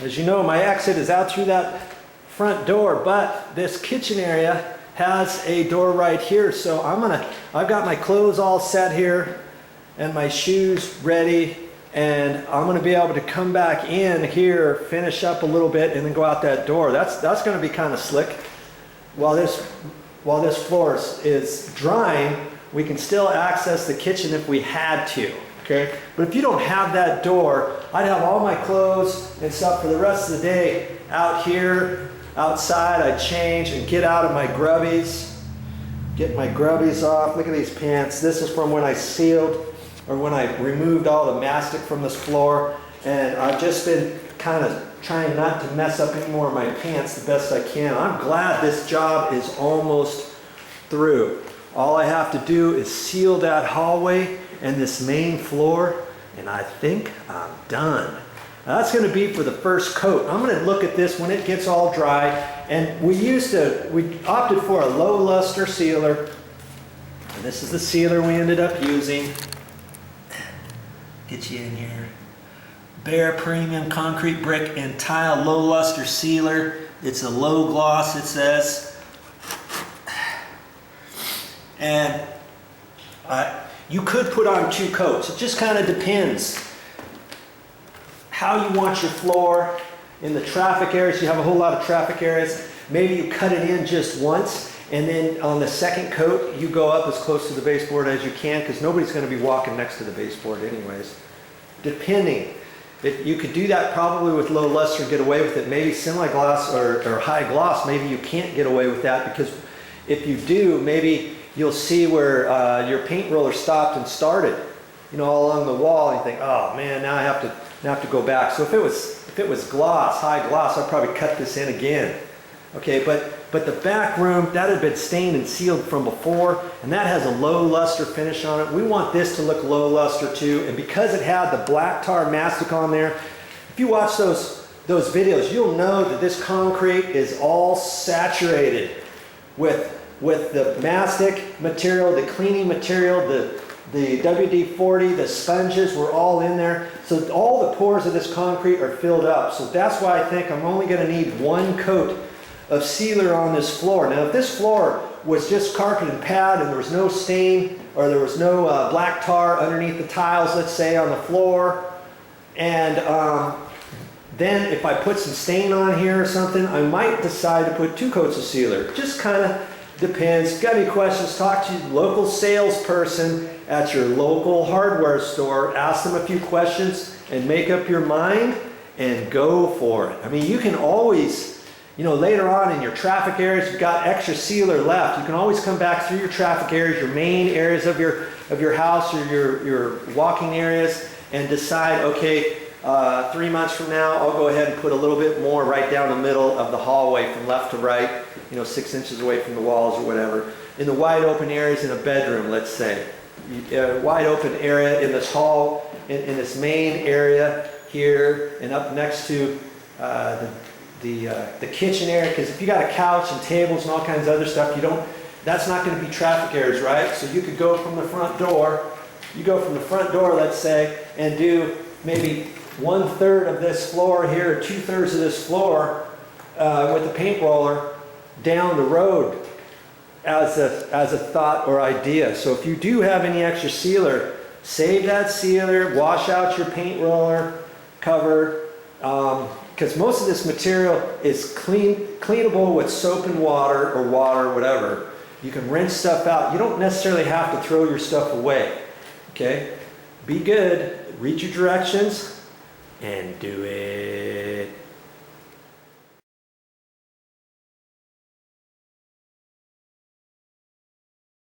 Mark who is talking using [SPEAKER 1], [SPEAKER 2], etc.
[SPEAKER 1] As you know, my exit is out through that front door, but this kitchen area has a door right here. So I've got my clothes all set here and my shoes ready, and I'm gonna be able to come back in here, finish up a little bit, and then go out that door. That's gonna be kind of slick. While this floor is drying, we can still access the kitchen if we had to, okay? But if you don't have that door, I'd have all my clothes and stuff for the rest of the day out here, outside. I'd change and get out of my grubbies, get my grubbies off. Look at these pants. This is from when I sealed, or when I removed all the mastic from this floor. And I've just been kind of trying not to mess up any more of my pants the best I can. I'm glad this job is almost through. All I have to do is seal that hallway and this main floor, and I think I'm done. Now that's going to be for the first coat. I'm going to look at this when it gets all dry, and we opted for a low luster sealer, and this is the sealer we ended up using. Get you in here. Behr Premium Concrete Brick and Tile Low Luster Sealer. It's a low gloss, it says. And you could put on 2 coats. It just kind of depends how you want your floor. In the traffic areas, you have a whole lot of traffic areas. Maybe you cut it in just once, and then on the second coat, you go up as close to the baseboard as you can, because nobody's going to be walking next to the baseboard anyways. Depending. You could do that probably with low luster and get away with it. Maybe semi-gloss or high gloss, maybe you can't get away with that, because if you do, maybe you'll see where your paint roller stopped and started, all along the wall, and you think, oh man, now I have to go back. So if it was gloss, high gloss, I'd probably cut this in again. Okay, but the back room, that had been stained and sealed from before, and that has a low luster finish on it. We want this to look low luster too, and because it had the black tar mastic on there, if you watch those videos, you'll know that this concrete is all saturated with the mastic material, the cleaning material, the WD-40, the sponges were all in there. So all the pores of this concrete are filled up. So that's why I think I'm only going to need 1 coat of sealer on this floor. Now if this floor was just carpet and pad and there was no stain, or there was no black tar underneath the tiles, let's say, on the floor, and then if I put some stain on here or something, I might decide to put 2 coats of sealer. Just kind of depends. Got any questions, talk to your local salesperson at your local hardware store. Ask them a few questions and make up your mind and go for it. I mean, you can always, later on in your traffic areas, you've got extra sealer left. You can always come back through your traffic areas, your main areas of your house, or your walking areas, and decide, okay, 3 months from now, I'll go ahead and put a little bit more right down the middle of the hallway from left to right, 6 inches away from the walls or whatever. In the wide open areas in a bedroom, let's say. A wide open area in this hall, in this main area here, and up next to the kitchen area, because if you got a couch and tables and all kinds of other stuff, that's not going to be traffic areas, right? So you could go from the front door, let's say, and do maybe 1/3 of this floor here, or 2/3 of this floor with the paint roller down the road as a thought or idea. So if you do have any extra sealer, save that sealer, wash out your paint roller cover, because most of this material is cleanable with soap and water, or whatever. You can rinse stuff out. You don't necessarily have to throw your stuff away. Okay? Be good, read your directions, and do it.